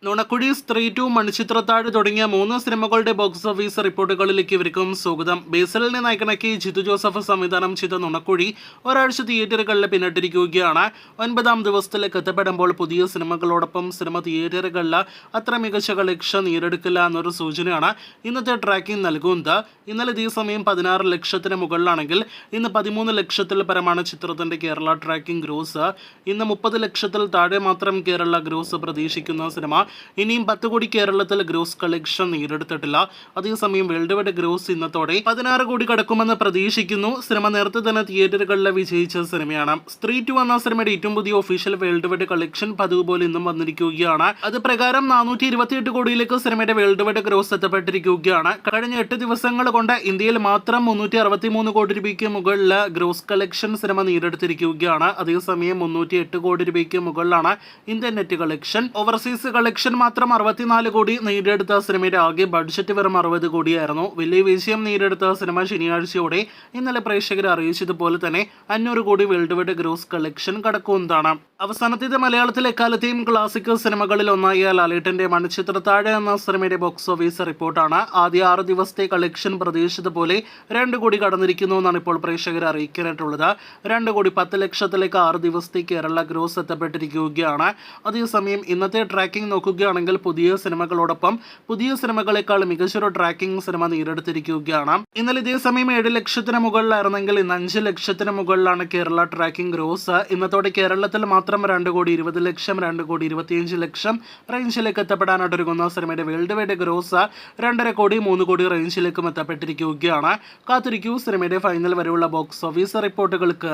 നുണക്കുഴി, സ്ത്രീ 2, മണിച്ചിത്രത്താഴ് തുടങ്ങിയ 3 സിനിമകളുടെ ബോക്സ് ഓഫീസ് റിപ്പോർട്ടുകളിലേക്ക് ഇവർക്കും സ്വാഗതം. ബേസിലിനെ നായകനാക്കി ജിത്തു ജോസഫ് സംവിധാനം ചെയ്ത നുണക്കുഴി ഒരാഴ്ച തിയേറ്ററുകളിൽ പിന്നിട്ടിരിക്കുകയാണ്. 9ാം ദിവസത്തിലേക്ക് എത്തപ്പെടുമ്പോൾ പുതിയ സിനിമകളോടൊപ്പം സിനിമ തിയേറ്ററുകളിൽ അത്ര മികച്ച കളക്ഷൻ നേടിയെടുക്കില്ല എന്നൊരു സൂചനയാണ് ഇന്നത്തെ ട്രാക്കിംഗ് നൽകുന്നത്. ഇന്നലെ ഇതേ സമയം 16 ലക്ഷത്തിന് മുകളിലാണെങ്കിൽ ഇന്ന് 13 ലക്ഷത്തിൽ പരമാണ് ചിത്രത്തിന്റെ കേരള ട്രാക്കിംഗ് ഗ്രോസ്. ഇന്ന് 30 ലക്ഷത്തിൽ താഴെ മാത്രം കേരള ഗ്രോസ് പ്രതീക്ഷിക്കുന്ന സിനിമ ഇനിയും 10 കോടി കേരളത്തിൽ ഗ്രോസ് കളക്ഷൻ നേടിയെടുത്തിട്ടില്ല. അതേസമയം വേൾഡ് വൈഡ് ഗ്രോസ് ഇന്നത്തോടെ 16 കോടി കടക്കുമെന്ന് പ്രതീക്ഷിക്കുന്നു. സിനിമ നേരത്തെ തന്നെ തിയേറ്ററുകളിൽ വിജയിച്ച സിനിമയാണ്. സ്ത്രീ 2 എന്ന സിനിമയുടെ ഏറ്റവും പുതിയ ഒഫീഷ്യൽ വേൾഡ് വൈഡ് കളക്ഷൻ പതിവ് പോലെ ഇന്നും വന്നിരിക്കുകയാണ്. അത് പ്രകാരം 428 കോടിയിലേക്ക് സിനിമയുടെ വേൾഡ് വൈഡ് ഗ്രോസ് എത്തപ്പെട്ടിരിക്കുകയാണ്. കഴിഞ്ഞ 8 ദിവസങ്ങൾ കൊണ്ട് ഇന്ത്യയിൽ മാത്രം 363 കോടി രൂപയ്ക്ക് മുകളിൽ ഗ്രോസ് കളക്ഷൻ സിനിമ നേടിയെടുത്തിരിക്കുകയാണ്. അതേസമയം 308 കോടി രൂപയ്ക്ക് മുകളിലാണ് Indian net collection. Overseas collection മാത്രം 64 കോടി നേടിയെടുത്ത സിനിമയുടെ ആകെ ബഡ്ജറ്റ് വെറും 60 കോടിയായിരുന്നു. വലിയ വിജയം നേടിയെടുത്ത സിനിമ ശനിയാഴ്ചയോടെ ഇന്നലെ പ്രേക്ഷകരെ അറിയിച്ചതുപോലെ തന്നെ 500 കോടി വേൾഡ് വൈഡ് ഗ്രോസ് കളക്ഷൻ കടക്കുന്നതാണ്. അവസാനത്തേത് മലയാളത്തിലെ എക്കാലത്തെയും ക്ലാസിക് സിനിമകളിൽ ഒന്നായ ലാലേട്ടന്റെ മണിച്ചിത്രത്താഴ് എന്ന സിനിമയുടെ ബോക്സ് ഓഫീസ് റിപ്പോർട്ടാണ്. ആദ്യ 6 ദിവസത്തെ കളക്ഷൻ പ്രതീക്ഷിച്ചതുപോലെ 2 കോടി കടന്നിരിക്കുന്നു എന്നാണ് ഇപ്പോൾ പ്രേക്ഷകരെ അറിയിക്കാനായിട്ടുള്ളത്. 2 കോടി 10 ലക്ഷത്തിലേക്ക് 6 ദിവസത്തെ കേരള ഗ്രോസ് എത്തപ്പെട്ടിരിക്കുകയാണ്. അതേസമയം ഇന്നത്തെ ട്രാക്കിംഗ് നോക്കുകയാണെങ്കിൽ പുതിയ സിനിമകളോടൊപ്പം പുതിയ സിനിമകളെക്കാൾ മികച്ചൊരു ട്രാക്കിംഗ് സിനിമ നേടിയെടുത്തിരിക്കുകയാണ്. ഇന്നലെ ഇതേ സമയം 7 ലക്ഷത്തിന് മുകളിലായിരുന്നെങ്കിൽ ഇന്ന് 5 ലക്ഷത്തിന് മുകളിലാണ് കേരള ട്രാക്കിംഗ് ഗ്രോസ്. ഇന്നത്തോടെ കേരളത്തിൽ മാത്രം 2 കോടി 20 ലക്ഷം 2 കോടി 25 ലക്ഷം റേഞ്ചിലേക്ക് എത്തപ്പെടാനായിട്ടൊരുങ്ങുന്ന സിനിമയുടെ വേൾഡ് വൈഡ് ഗ്രോസ് 2.5 കോടി 3 കോടി റേഞ്ചിലേക്കും എത്തപ്പെട്ടിരിക്കുകയാണ്. കാത്തിരിക്കൂ സിനിമയുടെ ഫൈനൽ വരെയുള്ള ബോക്സ് ഓഫീസ് റിപ്പോർട്ടുകൾക്ക്.